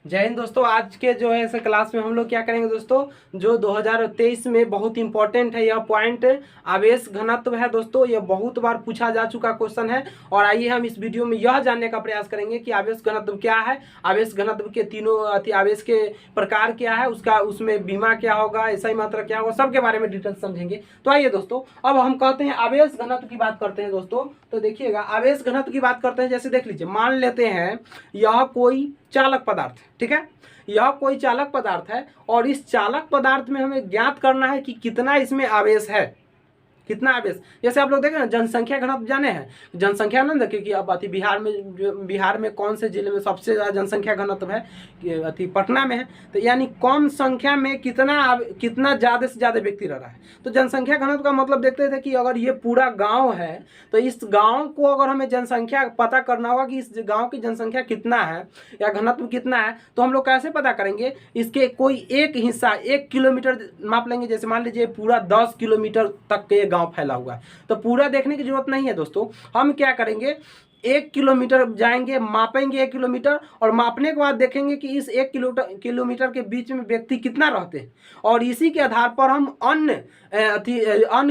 जय हिंद दोस्तों। आज के जो है इस क्लास में हम लोग क्या करेंगे दोस्तों, जो 2023 में बहुत इंपॉर्टेंट है यह पॉइंट आवेश घनत्व है दोस्तों। यह बहुत बार पूछा जा चुका क्वेश्चन है और आइए हम इस वीडियो में यह जानने का प्रयास करेंगे कि आवेश घनत्व क्या है, आवेश घनत्व के तीनों आवेश के प्रकार क्या है, उसका उसमें बीमा क्या होगा, एसआई मात्रा क्या होगा, सबके बारे में डिटेल समझेंगे। तो आइए दोस्तों, अब हम कहते हैं आवेश घनत्व की बात करते हैं दोस्तों। तो देखिएगा, आवेश घनत्व की बात करते हैं। जैसे देख लीजिए, मान लेते हैं यह कोई चालक पदार्थ है, ठीक है। यह कोई चालक पदार्थ है और इस चालक पदार्थ में हमें ज्ञात करना है कि कितना इसमें आवेश है, कितना आवेश। जैसे आप लोग देखें ना, जनसंख्या घनत्व जाने हैं, जनसंख्या ना देखिए कि अब अति बिहार में कौन से जिले में सबसे ज़्यादा जनसंख्या घनत्व है, अति पटना में है। तो यानी कम संख्या में कितना ज़्यादा से ज़्यादा व्यक्ति रह रहा है। तो जनसंख्या घनत्व का मतलब देखते थे कि अगर ये पूरा गांव है तो इस गांव को अगर हमें जनसंख्या पता करना होगा कि इस गांव की जनसंख्या कितना है या घनत्व कितना है, तो हम लोग कैसे पता करेंगे। इसके कोई एक हिस्सा 1 किलोमीटर माप लेंगे। जैसे मान लीजिए पूरा 10 किलोमीटर तक के गांव फैला हुआ है, तो पूरा देखने की जरूरत नहीं है दोस्तों। हम क्या करेंगे, 1 किलोमीटर जाएंगे, मापेंगे 1 किलोमीटर और मापने के बाद देखेंगे कि इस 1 किलोमीटर के बीच में व्यक्ति कितना रहते हैं और इसी के आधार पर हम अन्य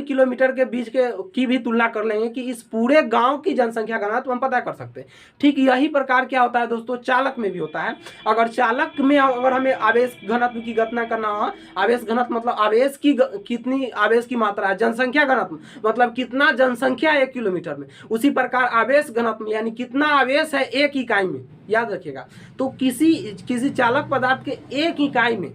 किलोमीटर के बीच की भी तुलना कर लेंगे कि इस पूरे गांव की जनसंख्या घनत्व हम पता कर सकते हैं। ठीक यही प्रकार क्या होता है दोस्तों, चालक में भी होता है। अगर चालक में अगर हमें आवेश घनत्व की गणना करना हो, आवेश घनत्व मतलब आवेश की कितनी आवेश की मात्रा है, जनसंख्या घनत्व मतलब कितना जनसंख्या 1 किलोमीटर में, उसी प्रकार आवेश घनत्व यानी कितना आवेश है एक इकाई में, याद रखिएगा। तो किसी चालक पदार्थ के एक इकाई में,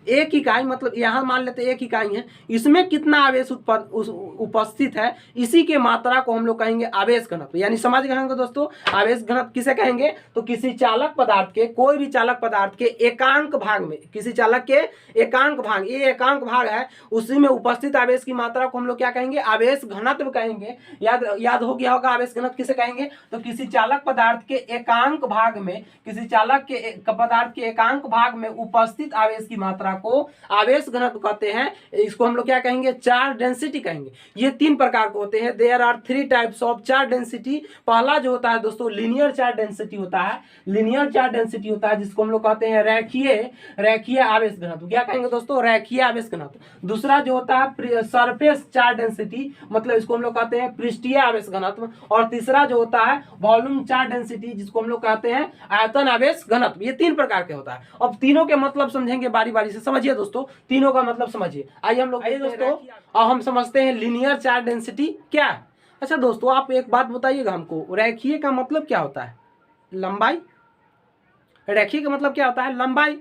एक इकाई मतलब यहाँ मान लेते एक इकाई है, इसमें कितना आवेश उपस्थित है, इसी के मात्रा को हम लोग कहेंगे आवेश घनत्व। यानी समझ गए होंगे दोस्तों, आवेश घनत्व किसे कहेंगे। तो किसी चालक पदार्थ के, कोई भी चालक पदार्थ के एकांक भाग में, किसी चालक के एकांक भाग, ये एकांक भाग है, उसी में उपस्थित आवेश की मात्रा को हम लोग क्या कहेंगे, आवेश घनत्व कहेंगे। याद हो गया होगा आवेश घनत्व किसे कहेंगे। तो किसी चालक पदार्थ के एकांक भाग में, किसी चालक के पदार्थ के एकांक भाग में उपस्थित आवेश की मात्रा को आवेश घनत्व कहते हैं। इसको हम लोग क्या कहेंगे, चार्ज डेंसिटी कहेंगे। ये 3 प्रकार के होते हैं। There are 3 types of charge density. पहला जो होता है दोस्तों लीनियर चार्ज डेंसिटी होता है, लीनियर चार्ज डेंसिटी होता है जिसको हम लोग कहते हैं रेखीय आवेश घनत्व। क्या कहेंगे दोस्तों, रेखीय आवेश घनत्व। दूसरा जो होता है सरफेस चार्ज डेंसिटी, मतलब इसको हम लोग कहते हैं पृष्ठीय आवेश घनत्व। और तीसरा जो होता है वॉल्यूम चार्ज डेंसिटी, जिसको हम लोग कहते हैं आयतन आवेश घनत्व। ये 3 प्रकार के होता है। अब तीनों के मतलब समझेंगे बारी बारी से। समझिए दोस्तों, तीनों का मतलब समझिए। आइए हम लोग दोस्तों, अब हम समझते हैं लीनियर चार्ज डेंसिटी क्या है। अच्छा दोस्तों, आप एक बात बताइएगा हमको, रेखीय का मतलब क्या होता है, लंबाई। रेखीय का मतलब क्या होता है, लंबाई।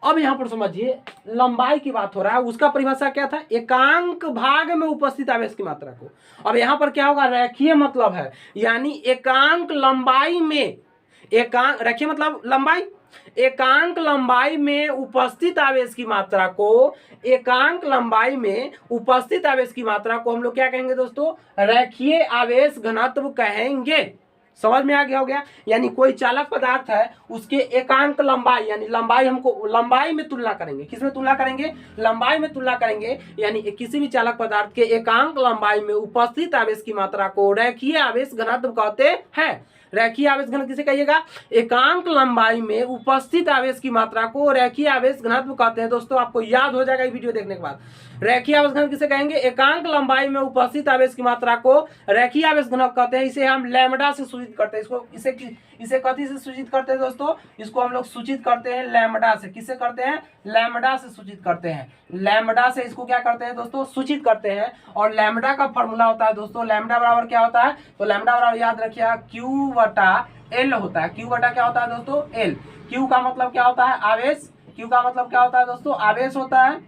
अब यहां पर समझिए, लंबाई की बात हो रहा है, उसका परिभाषा क्या था, एकांक भाग में उपस्थित आवेश की मात्रा को। अब यहां पर क्या होगा, रेखीय मतलब है यानी एकांक लंबाई में, एकांक रेखीय मतलब लंबाई, एकांक लंबाई में उपस्थित आवेश की मात्रा को, एकांक लंबाई में उपस्थित आवेश की मात्रा को हम लोग क्या कहेंगे दोस्तों, रेखीय आवेश घनत्व कहेंगे। समझ में आ गया हो गया। यानी कोई चालक पदार्थ है, उसके एकांक लंबाई, यानी लंबाई हमको लंबाई में तुलना करेंगे। किसमें तुलना करेंगे, लंबाई में तुलना करेंगे। यानी किसी भी चालक पदार्थ के एकांक लंबाई में उपस्थित आवेश की मात्रा को रेखीय आवेश घनत्व कहते हैं। रेखीय आवेश घनत्व किसे कहिएगा, एकांक लंबाई में उपस्थित आवेश की मात्रा को रेखीय आवेश घनत्व कहते हैं। दोस्तों आपको याद हो जाएगा ये वीडियो देखने के बाद। रेखीय आवेश घनत्व किसे कहेंगे, एकांक लंबाई में उपस्थित आवेश की मात्रा को रेखीय आवेश घनत्व कहते हैं। इसे हम लैम्बडा से सूचित करते हैं। इसे कथी से सूचित करते हैं दोस्तों, इसको हम लोग सूचित करते हैं लैम्बडा से। किससे करते हैं, लैम्बडा से सूचित करते हैं। लैम्बडा से इसको क्या करते हैं दोस्तों, सूचित करते हैं। और लैम्बडा का फॉर्मूला होता है दोस्तों, लैम्बडा बराबर क्या होता है, तो लैम्बडा बराबर याद रखिएगा Q/L होता है। Q बटा क्या होता है दोस्तों, L। Q का मतलब क्या होता है, आवेश। Q का मतलब क्या होता है दोस्तों, आवेश होता है।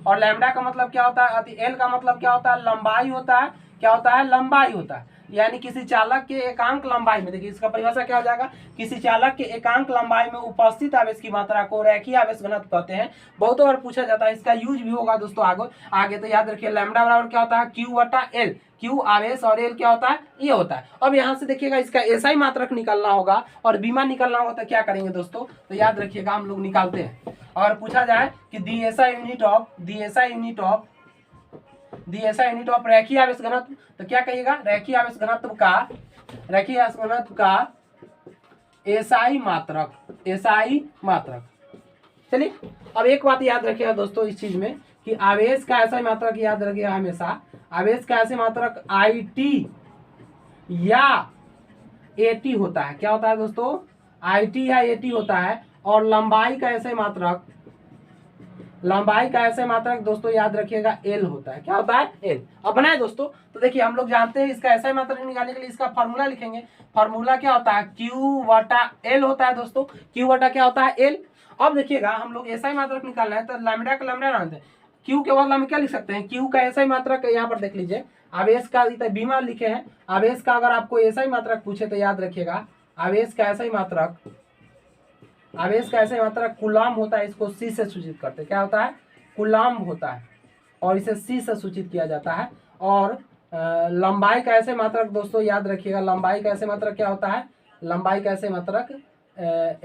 और लैम्बडा का मतलब क्या होता है, L का मतलब क्या होता है, लंबाई होता है। क्या होता है, लंबाई होता है। यानी किसी चालक के एकांक लंबाई में, देखिए इसका परिभाषा क्या हो जाएगा, किसी चालक के एकांक लंबाई में उपस्थित आवेश की मात्रा को रेखीय आवेश घनत्व कहते हैं। बहुत बार पूछा जाता है, इसका यूज भी होगा दोस्तों आगे। तो याद रखिए लैम्बडा बराबर क्या होता है, Q/L। Q आवेश और L क्या होता है, ये होता है। अब यहाँ से देखिएगा, इसका एसआई मात्रक निकालना होगा और बीमा निकालना होगा। तो क्या करेंगे दोस्तों, तो याद रखिएगा हम लोग निकालते हैं। और पूछा जाए कि दी एसआई यूनिट ऑफ रेखीय आवेश घनत्व, तो क्या कहिएगा, रेखीय आवेश घनत्व का एसआई मात्रक। चलिए अब एक बात याद रखिएगा दोस्तों इस चीज में कि आवेश का एसआई मात्रक याद रखिएगा हमेशा, आवेश का एसआई मात्रक IT या AT होता है। क्या होता है दोस्तों? IT या AT होता है। और लंबाई का एसआई मात्रक दोस्तों याद रखिएगा L होता है। क्या होता है? L। अब बनाए दोस्तों, तो देखिए हम लोग जानते हैं इसका एसआई मात्रक निकालने के लिए इसका फॉर्मूला लिखेंगे। फॉर्मूला क्या होता है? Q/L होता है दोस्तों। Q/, क्या होता है? L। अब देखिएगा हम लोग एसआई मात्रक निकालना है तो लैम्डा का लैम्डा जानते हैं। Q के बदला में क्या लिख सकते हैं? Q का एसआई मात्रक यहाँ पर देख लीजिए, आवेश का बीमा लिखे हैं। आवेश का अगर आपको एसआई मात्रक पूछे तो याद रखिएगा आवेश का एसआई मात्रक कूलम्ब होता है। इसको C से सूचित करते हैं। क्या होता है? कूलम्ब होता है और इसे C से सूचित किया जाता है। और लंबाई का एसआई मात्रक दोस्तों याद रखिएगा, लंबाई का एसआई मात्रक क्या होता है? लंबाई का एसआई मात्रक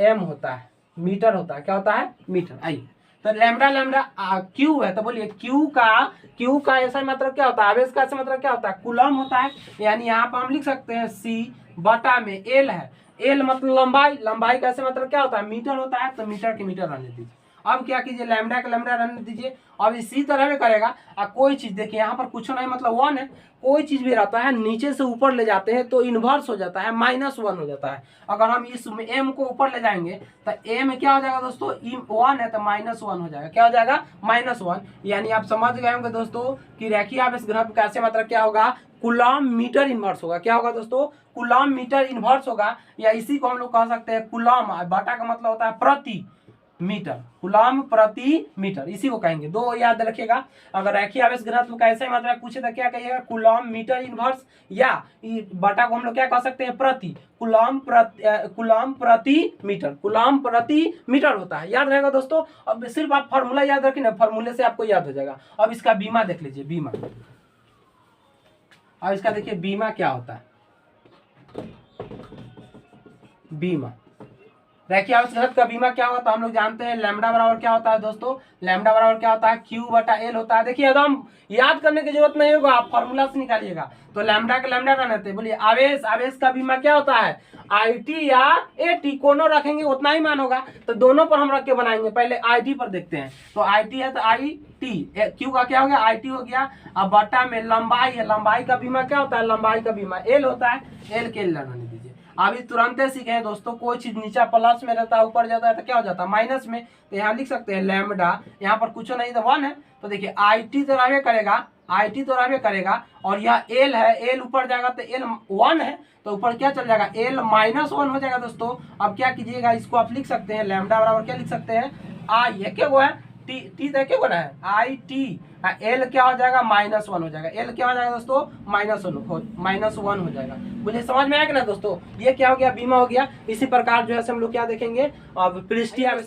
M होता है, मीटर होता है। क्या होता है? मीटर। आइए तो लैम्डा Q है तो बोलिए Q का एसआई मात्रक क्या होता है? आवेश का एसआई मात्रक क्या होता है? कूलम्ब होता है। यानी यहाँ पर हम लिख सकते हैं C/में L है। L मतलब लंबाई का एसआई मात्रक क्या होता है? मीटर होता है। तो मीटर के मीटर रहने दीजिए। अब क्या कीजिए? लैम्डा का लैम्डा रहने दीजिए। अब इसी तरह में करेगा। अब कोई चीज देखिए यहाँ पर कुछ नहीं मतलब 1 है, कोई चीज भी रहता है नीचे से ऊपर ले जाते हैं तो इन्वर्स हो जाता है, -1 हो जाता है। अगर हम इस m को ऊपर ले जाएंगे तो m क्या हो जाएगा दोस्तों? 1 है तो -1 हो जाएगा। क्या हो जाएगा? -1। यानी आप समझ गए होंगे दोस्तों कि रेखीय आवेश घनत्व का एसआई मात्रक क्या होगा? कूलम्ब मीटर इनवर्स होगा। क्या होगा दोस्तों? कूलम्ब मीटर इनवर्स होगा। या इसी को हम लोग कह सकते हैं कूलम्ब, बटा का मतलब होता है प्रति मीटर, कूलम्ब प्रति मीटर, इसी को कहेंगे। दो याद रखिएगा, अगर रेखीय आवेश घनत्व का एसआई मात्रक पूछे तो क्या कहिएगा? कूलम्ब मीटर इनवर्स, या बटा को हम लोग क्या कह सकते हैं? प्रति, कूलम्ब प्रति मीटर होता है। याद रहेगा दोस्तों। अब सिर्फ आप फॉर्मूला याद रखें ना, फॉर्मूले से आपको याद हो जाएगा। अब इसका बीमा देख लीजिए, बीमा। अब इसका देखिए बीमा क्या होता है? बीमा, रेखीय आवेश घनत्व का बीमा क्या होता है? हम लोग जानते हैं लैम्डा बराबर क्या होता है दोस्तों? लैम्डा बराबर क्या होता है? Q/L होता है। देखिए एकदम याद करने की जरूरत नहीं होगा, आप फॉर्मूला से निकालिएगा। तो लैम्डा का लैम्डा रहते हैं। बोलिए आवेश का बीमा क्या होता है? IT या AT कोनो रखेंगे उतना ही मान होगा। तो दोनों पर हम रख के बनाएंगे। पहले IT पर देखते हैं। तो IT है तो IT, Q का क्या हो गया? IT हो गया। अब बटा में लंबाई है, लंबाई का बीमा क्या होता है? लंबाई का बीमा L होता है। L के L रहने दीजिए। अभी तुरंत सीखे हैं दोस्तों, कोई चीज नीचे प्लस में रहता है ऊपर जाता है तो क्या हो जाता है? माइनस में। तो यहाँ लिख सकते हैं लैम्डा, यहाँ पर कुछ नहीं तो 1 है। तो देखिए IT तो रहबे करेगा, और यह L है, L ऊपर जाएगा तो L 1 है तो ऊपर क्या चल जाएगा? L -1 हो जाएगा दोस्तों। अब क्या कीजिएगा? इसको आप लिख सकते हैं लैम्डा बराबर क्या लिख सकते हैं? I है, क्या वो है? टी देखिए बना है IT, L क्या हो जाएगा? -1 हो जाएगा। L क्या हो जाएगा दोस्तों? -1 हो जाएगा। मुझे समझ में आएगा ना दोस्तों? ये क्या हो गया? बीमा हो गया। इसी प्रकार जो है हम लोग क्या देखेंगे? अब पृष्ठीय आवेश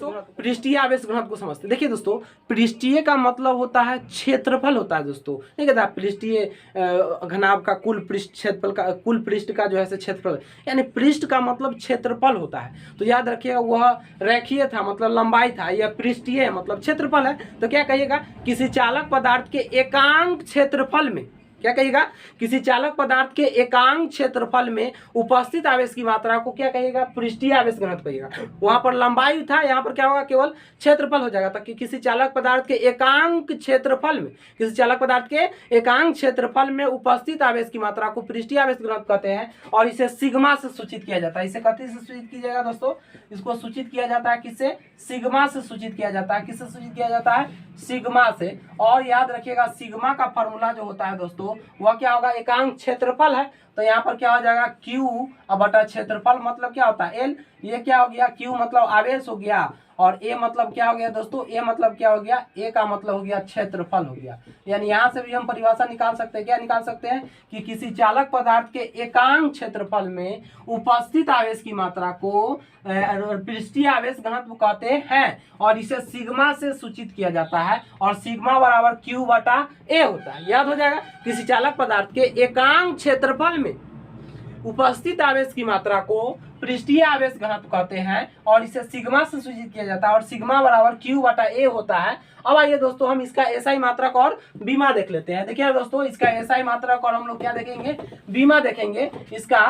घनत्व को समझते हैं। देखिए दोस्तों, पृष्ठीय का मतलब होता है क्षेत्रफल होता है दोस्तों। नहीं कहता पृष्ठीय घनाभ का कुल पृष्ठ क्षेत्रफल का, कुल पृष्ठ का जो है क्षेत्रफल, यानी पृष्ठ का मतलब क्षेत्रफल होता है। तो याद रखिएगा वह रेखीय था मतलब लंबाई था, यह पृष्ठीय मतलब क्षेत्रफल है। तो क्या कहिएगा? किसी चालक पदार्थ के एकांक क्षेत्रफल में, क्या कहिएगा? किसी चालक पदार्थ के एकांक क्षेत्रफल में उपस्थित आवेश की मात्रा को क्या कहिएगा? पृष्ठीय आवेश घनत्व कहिएगा। वहां पर लंबाई था, यहाँ पर क्या होगा? केवल क्षेत्रफल हो जाएगा। ताकि किसी चालक पदार्थ के एकांक क्षेत्रफल में, किसी चालक पदार्थ के एकांक क्षेत्रफल में उपस्थित आवेश की मात्रा को पृष्ठीय आवेश घनत्व कहते हैं। और इसे सिग्मा से सूचित किया जाता है। इसे कथी से सूचित किया जाएगा दोस्तों? इसको सूचित किया जाता है किससे? सिग्मा से सूचित किया जाता है। किससे सूचित किया जाता है? सिग्मा से। और याद रखिएगा सिग्मा का फॉर्मूला जो होता है दोस्तों वह क्या होगा? एकांक क्षेत्रफल है। तो यहाँ पर क्या हो जाएगा? Q बटा क्षेत्रफल मतलब क्या होता है? L। ये क्या हो गया? Q मतलब आवेश हो गया, और A मतलब क्या हो गया दोस्तों? A मतलब क्या हो गया? A का मतलब हो गया क्षेत्रफल हो गया। यानी यहाँ से भी हम परिभाषा निकाल सकते हैं। क्या निकाल सकते हैं? कि किसी चालक पदार्थ के एकांक क्षेत्रफल में उपस्थित आवेश की मात्रा को पृष्ठीय आवेश घनत्व कहते हैं। और इसे सिग्मा से सूचित किया जाता है, और सिग्मा बराबर Q/A होता है। याद हो जाएगा? किसी चालक पदार्थ के एकांक क्षेत्रफल में उपस्थित आवेश की मात्रा को पृष्ठीय आवेश घनत्व कहते हैं और इसे सिग्मा से सूचित किया जाता है और सिग्मा बराबर क्यू बटा ए होता है। अब आइए दोस्तों हम इसका एसआई मात्रक और बीमा देख लेते हैं। देखिए दोस्तों इसका एसआई मात्रक और हम लोग क्या देखेंगे, बीमा देखेंगे। इसका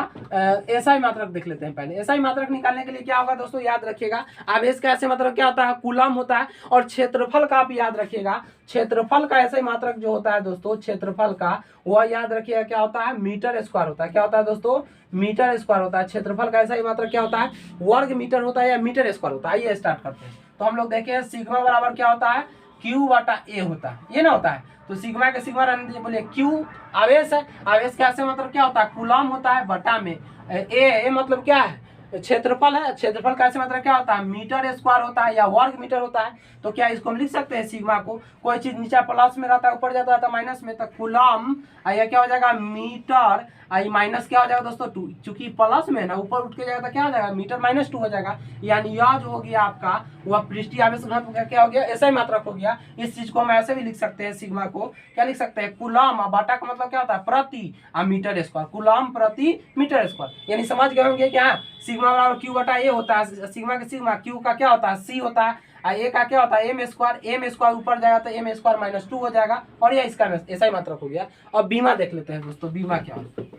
एसआई मात्रक देख लेते हैं। पहले एसआई मात्रक निकालने के लिए क्या होगा दोस्तों, याद रखिएगा आवेश का एसआई मात्रक क्या होता है, कूलम होता है। और क्षेत्रफल का आप याद रखिएगा, क्षेत्रफल का एसआई मात्रक जो होता है दोस्तों, क्षेत्रफल का वह याद रखिएगा क्या होता है, मीटर स्क्वायर होता है। क्या होता है दोस्तों, मीटर स्क्वायर होता है। क्षेत्रफल का एसआई मात्रक क्या होता है, वर्ग मीटर होता है या मीटर स्क्वायर होता है। आइए स्टार्ट करते हैं। तो हम लोग देखें सिग्मा बराबर क्या होता है, क्यू बटा ए होता है, ये ना होता है। तो सिग्मा के सिग्मा रहने दीजिए, बोलिए क्यू आवेश है, आवेश का ऐसे मतलब क्या होता है, कूलम होता है बटा में ए मतलब क्या है, क्षेत्रफल है। क्षेत्रफल का ऐसे मतलब क्या होता है, मीटर स्क्वायर होता है या वर्ग मीटर होता है। तो क्या इसको हम लिख सकते हैं सिग्मा को, कोई चीज नीचे प्लस में रहता है ऊपर जाता है तो माइनस में, तो कूलम यह क्या हो जाएगा मीटर, आई माइनस क्या हो जाएगा दोस्तों 2, चूंकि प्लस में ना ऊपर उठ के जाएगा तो क्या हो जाएगा मीटर माइनस 2 हो जाएगा। यानी यह जो हो गया आपका वह पृष्ठीय आवेश घनत्व का क्या हो गया, ऐसा ही मात्रक हो गया। इस चीज को हम ऐसे भी लिख सकते हैं, सिग्मा को क्या लिख सकते हैं, कूलम बाटा का मतलब क्या होता है प्रति मीटर स्क्वायर, कूलम प्रति मीटर स्क्वायर। यानी समझ गए होंगे क्या, सिग्मा बराबर क्यू बटा ए होता है। सिग्मा के सिग्मा, क्यू का क्या होता है सी होता है, ए का क्या होता है एम स्क्वायर ऊपर जाएगा तो एम स्क्वायर माइनस 2 हो जाएगा और यह इसका ऐसा ही मात्रक हो गया। अब बीमा देख लेते हैं दोस्तों, बीमा क्या होता है।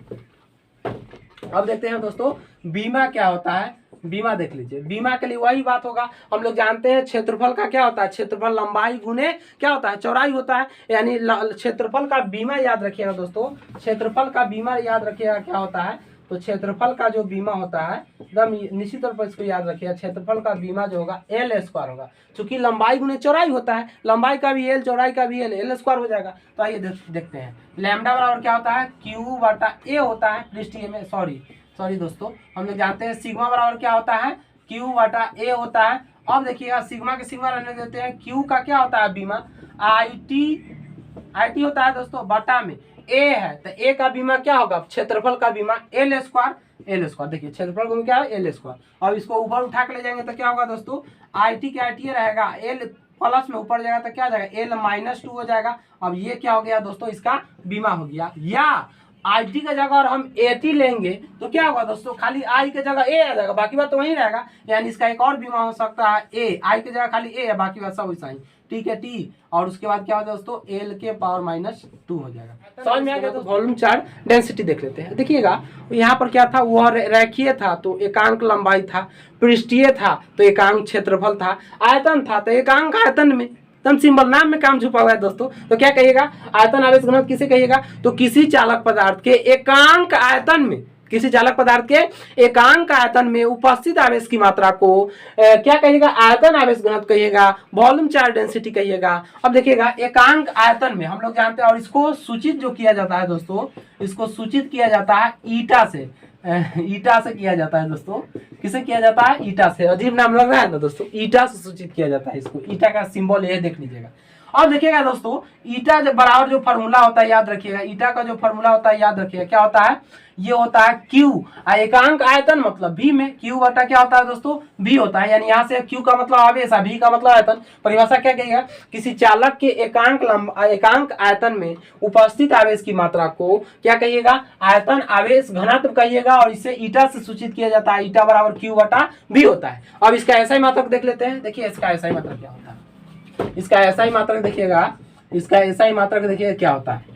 अब देखते हैं दोस्तों बीमा क्या होता है। बीमा देख लीजिए, बीमा के लिए वही बात होगा, हम लोग जानते हैं क्षेत्रफल का क्या होता है, क्षेत्रफल लंबाई गुने क्या होता है, चौड़ाई होता है। यानी क्षेत्रफल का बीमा याद रखिएगा दोस्तों, क्षेत्रफल का बीमा याद रखिएगा क्या होता है। तो क्षेत्रफल का जो बीमा होता है एकदम निश्चित तौर पर इसको याद रखिएगा, क्षेत्रफल का बीमा जो होगा एल स्क्वायर होगा, क्योंकि लंबाई गुने चौड़ाई होता है, लंबाई का भी एल चौड़ाई का भी एल स्क्वायर हो जाएगा। तो आइए देखते हैं, लैम्डा बराबर क्या होता है, क्यू बटा ए होता है पृष्ठीय में, सॉरी दोस्तों हम लोग जानते हैं सिग्मा बराबर क्या होता है, क्यू बटा ए होता है। अब देखिएगा सिग्मा के सिग्मा रहने देते हैं, क्यू का क्या होता है बीमा आई टी होता है दोस्तों बटा में ए है, तो ए का बीमा क्या होगा, क्षेत्रफल का बीमा एल स्क्वायर। देखिए क्षेत्रफल का क्या है एल स्क्वायर। अब इसको ऊपर उठा के ले जाएंगे तो क्या होगा दोस्तों, आई टी का आई रहेगा, एल प्लस में ऊपर जाएगा तो क्या जाएगा एल माइनस 2 हो जाएगा। अब ये क्या हो गया दोस्तों, इसका बीमा हो गया। या आई टी का जगह और हम ए टी लेंगे तो क्या होगा दोस्तों, खाली आई के जगह ए आ जाएगा, बाकी बात तो वही रहेगा। यानी इसका एक और बीमा हो सकता है ए, आई के जगह खाली ए है, बाकी बात सब वैसा ही, ठीक है टी। और उसके बाद क्या हो दोस्तों, एल के पावर माइनस 2 हो जाएगा। समझ में आ गया। तो वॉल्यूम चार्ज डेंसिटी देख लेते हैं। देखिएगा यहाँ पर क्या था, वह रेखीय था तो एकांक लंबाई था, पृष्ठीय था तो एकांक क्षेत्रफल था, आयतन था तो एकांक आयतन में, एकदम सिंपल, नाम में काम छुपा हुआ है दोस्तों। तो क्या कहिएगा, आयतन आवेश घनत्व किसे कहिएगा, तो किसी चालक पदार्थ के एकांक आयतन में, किसी चालक पदार्थ के एकांक आयतन में उपस्थित आवेश की मात्रा को क्या कहिएगा, आयतन आवेश घनत्व कहिएगा, वॉल्यूम चार्ज डेंसिटी कहिएगा। अब देखिएगा एकांक आयतन में हम लोग जानते हैं, और इसको सूचित जो किया जाता है दोस्तों, इसको सूचित किया जाता है ईटा से, ईटा से किया जाता है दोस्तों। किसे किया जाता है, ईटा से। अजीब नाम लग रहा है ना दोस्तों, ईटा से सूचित किया जाता है इसको। ईटा का सिंबल ये देख लीजिएगा। अब देखिएगा दोस्तों, ईटा जब बराबर जो फार्मूला होता है याद रखिएगा, ईटा का जो फार्मूला होता है याद रखिएगा, क्या होता है, ये होता है Q, एकांक आयतन मतलब V में, Q बटा क्या होता है दोस्तों, V होता है। यानी यहाँ से Q का मतलब आवेश, V का मतलब आयतन। परिभाषा क्या कहिएगा, किसी चालक के एकांक आयतन में उपस्थित आवेश की मात्रा को क्या कहिएगा, आयतन आवेश घनत्व कहिएगा, और इसे ईटा से सूचित किया जाता है। ईटा बराबर Q बटा V होता है। अब इसका ऐसा ही मात्रक देख लेते हैं। देखिए इसका ऐसा ही मात्रक क्या होता है, इसका ऐसा ही मात्रक देखिएगा, इसका ऐसा ही मात्रक देखिएगा क्या होता है।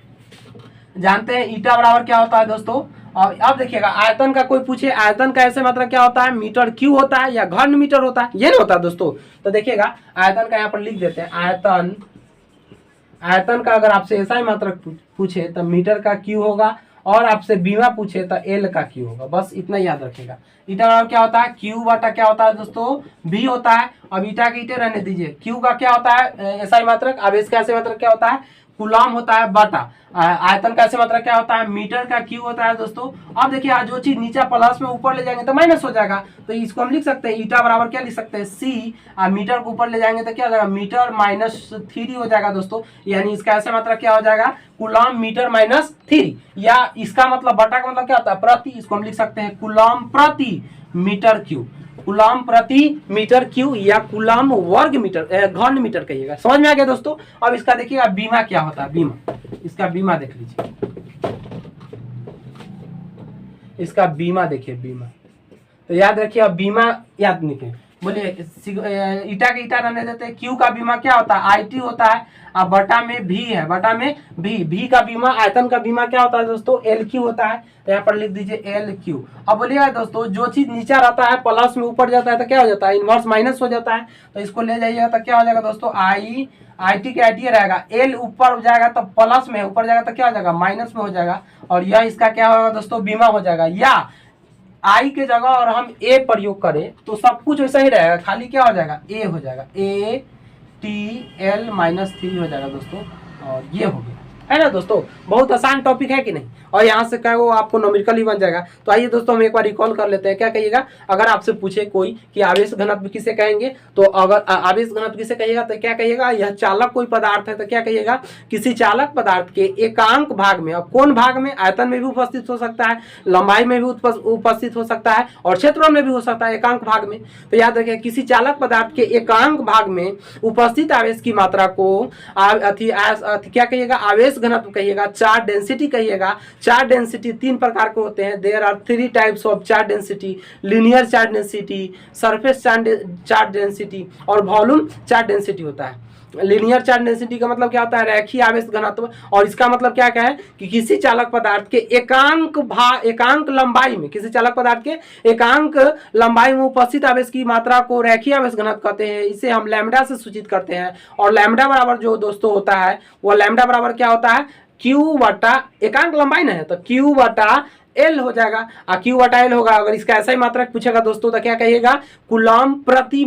जानते हैं ईटा बराबर क्या होता है दोस्तों। और अब देखिएगा आयतन का कोई पूछे, आयतन का ऐसे मात्रक क्या होता है, मीटर क्यू होता है या घन मीटर होता है, ये नहीं होता है दोस्तों। तो देखिएगा आयतन का यहाँ पर लिख देते हैं, आयतन का अगर आपसे ऐसा ही मात्रक पूछे तो मीटर का क्यू होगा, और आपसे बीमा पूछे तो एल का क्यू होगा। बस इतना याद रखिएगा। ईटा बराबर क्या होता है, क्यू बटा क्या होता है दोस्तों, बी होता है। अब ईटा के ईटे रहने दीजिए। क्यू का क्या होता है, ऐसा ही मात्रक। आवेश का ऐसे मात्रक क्या होता है, कूलम होता है बटा आयतन का ऐसे मात्रक क्या होता है, मीटर का क्यू होता है दोस्तों। अब देखिए जो चीज नीचे प्लस में ऊपर ले जाएंगे तो माइनस हो जाएगा, तो इसको हम लिख सकते हैं ईटा बराबर क्या लिख सकते हैं, सी, मीटर को ऊपर ले जाएंगे तो क्या हो जाएगा, मीटर माइनस 3 हो जाएगा दोस्तों। यानी इसका ऐसे मात्रक क्या हो जाएगा, कूलम मीटर माइनस 3, या इसका मतलब बटा का मतलब क्या होता है प्रति, इसको हम लिख सकते हैं कूलम प्रति मीटर क्यू, कूलम प्रति मीटर क्यू या कूलम वर्ग मीटर, घन मीटर कहिएगा। समझ में आ गया दोस्तों। अब इसका देखिएगा बीमा क्या होता है, बीमा, इसका बीमा देख लीजिए, इसका बीमा देखिए, बीमा तो याद रखिए, अब बीमा याद लिखे, बोलिए ईटा के ईटा रहने देते हैं। क्यू का बीमा क्या होता है, आई टी होता है। अब बटा में भी है, बटा में भी का बीमा, आयतन का बीमा क्या होता है दोस्तों, एल क्यू होता है। तो यहाँ पर लिख दीजिए एल क्यू। अब बोलिएगा दोस्तों, जो चीज नीचे रहता है प्लस में ऊपर जाता है तो क्या हो जाता है, इनवर्स माइनस हो जाता है। तो इसको ले जाइएगा तो क्या हो जाएगा दोस्तों, आई टी का आई टी रहेगा, एल ऊपर जाएगा तो प्लस में, ऊपर जाएगा तो क्या हो जाएगा, माइनस में हो जाएगा। और यह इसका क्या होगा दोस्तों, बीमा हो जाएगा। या आई के जगह और हम ए प्रयोग करें तो सब कुछ वैसा ही रहेगा, खाली क्या हो जाएगा, ए हो जाएगा, ए टी एल माइनस 3 हो जाएगा दोस्तों। और ये हो गया, है ना दोस्तों। बहुत आसान टॉपिक है कि नहीं। और यहाँ से क्या वो आपको नॉमिकल ही बन जाएगा। तो आइए दोस्तों हम एक बार रिकॉल कर लेते हैं। क्या कहिएगा, अगर आपसे पूछे कोई कि आवेश घनत्व किसे कहेंगे, तो अगर आवेश घनत्व किसे कहिएगा तो क्या कहिएगा, यह चालक कोई पदार्थ है तो क्या कहिएगा, किसी चालक पदार्थ के एकांक भाग में। अब कौन भाग में, आयतन में भी उपस्थित हो सकता है, लंबाई में भी उपस्थित हो सकता है और क्षेत्रफल में भी हो सकता है, एकांक भाग में। तो याद रखिए, किसी चालक पदार्थ के एकांक भाग में उपस्थित आवेश की मात्रा को क्या कहिएगा, आवेश घनत्व कहिएगा, चार्ज डेंसिटी कहिएगा। चार्ज डेंसिटी 3 प्रकार के होते हैं। There are 3 types of charge density, linear charge density, surface charge density और वॉल्यूम चार्ज डेंसिटी होता है। लीनियर चार्ज डेंसिटी का मतलब क्या होता है, रेखीय आवेश घनत्व। और इसका मतलब क्या है कि किसी चालक पदार्थ के एकांक लंबाई में, किसी चालक पदार्थ के एकांक लंबाई में उपस्थित आवेश की मात्रा को रेखीय आवेश घनत्व कहते हैं। इसे हम लैम्बडा से सूचित करते हैं। और लैम्बडा बराबर जो दोस्तों होता है, वो लैम्बडा बराबर क्या होता है, क्यू बटा एकांक लंबाई ना है तो क्यू बटा एल हो जाएगा। क्यू बटा एल होगा। अगर इसका ऐसा ही मात्रक पूछेगा दोस्तों तो क्या कहिएगा, कूलम प्रति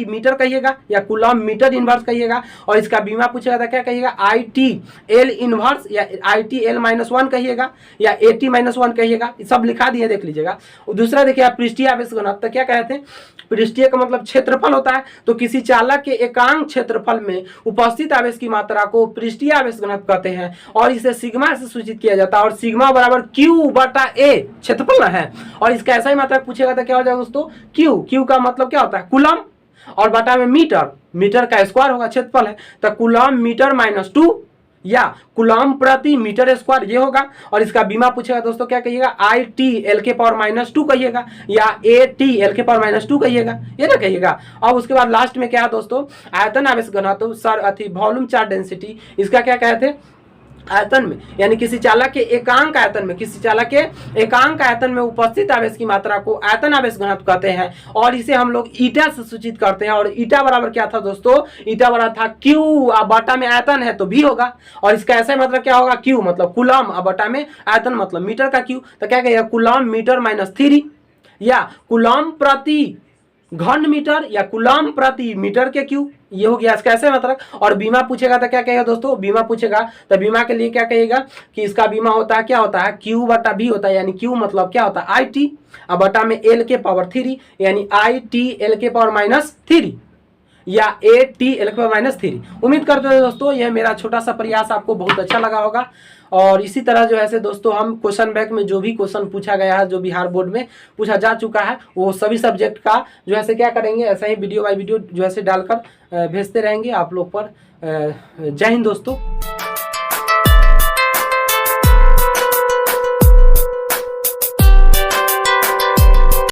मीटर कहिएगा या कूलम मीटर इनवर्स कहिएगा। और इसका बीमा पूछेगा तो क्या कहिएगा, आई टी एल इनवर्स या आई टी एल -1 कहिएगा या ए टी -1 कहिएगा। सब लिखा दिए, देख लीजिएगा। दूसरा देखिए, पृष्ठीय आवेश घनत्व तो क्या कहते हैं, पृष्ठीय का मतलब क्षेत्रफल होता है। तो किसी चालक के एकांक क्षेत्रफल में उपस्थित आवेश की मात्रा को पृष्ठीय आवेश घनत्व कहते हैं। और इसे सिग्मा से सूचित किया जाता है। और सिग्मा बराबर क्यू बटा ए क्षेत्रफल ना है। और इसका ऐसा ही मात्रा पूछेगा तो क्या हो जाएगा दोस्तों, क्यू का मतलब क्या होता है, कूलम, और बटा में मीटर का स्क्वायर होगा, क्षेत्रफल है तो कूलम मीटर -2 या कूलम प्रति मीटर स्क्वायर ये होगा। और इसका बीमा पूछेगा दोस्तों क्या कहिएगा, आई टी एल के पावर -2 कहिएगा या ए टी एल के पावर -2 कहिएगा, ये ना कहिएगा। अब उसके बाद लास्ट में क्या है दोस्तों, आयतन आवेश घनत्व वॉल्यूम चार्ज डेंसिटी। इसका क्या कहते हैं, आयतन में, यानी किसी चालक के एकांक आयतन में, किसी चालक के एकांक आयतन में उपस्थित आवेश की मात्रा को आयतन आवेश घनत्व कहते हैं। और इसे हम लोग ईटा से सूचित करते हैं। और ईटा बराबर क्या था दोस्तों, ईटा बराबर था क्यू, अब बटा में आयतन है तो भी होगा। और इसका ऐसा मतलब क्या होगा, क्यू मतलब कूलम, अब बटा में आयतन मतलब मीटर का क्यू। तो क्या कहेगा, कूलम मीटर -3 या कूलम प्रति घन मीटर या कूलम प्रति मीटर के क्यू, ये हो गया इसका ऐसे मतलब। और बीमा पूछेगा तो क्या कहेगा दोस्तों, बीमा पूछेगा तो बीमा के लिए क्या कहेगा कि इसका बीमा होता है, क्या होता है, क्यू बटा बी होता है। यानी क्यू मतलब क्या होता है, आई टी, अब बटा में एल के पावर 3 यानी आई टी एल के पावर -3 या ए टी एल के पावर -3। उम्मीद करते हैं दोस्तों यह मेरा छोटा सा प्रयास आपको बहुत अच्छा लगा होगा। और इसी तरह जो है से दोस्तों हम क्वेश्चन बैंक में जो भी क्वेश्चन पूछा गया है, जो बिहार बोर्ड में पूछा जा चुका है, वो सभी सब्जेक्ट का जो है से क्या करेंगे, ऐसा ही वीडियो बाय वीडियो जो है से डालकर भेजते रहेंगे आप लोग पर। जय हिंद दोस्तों।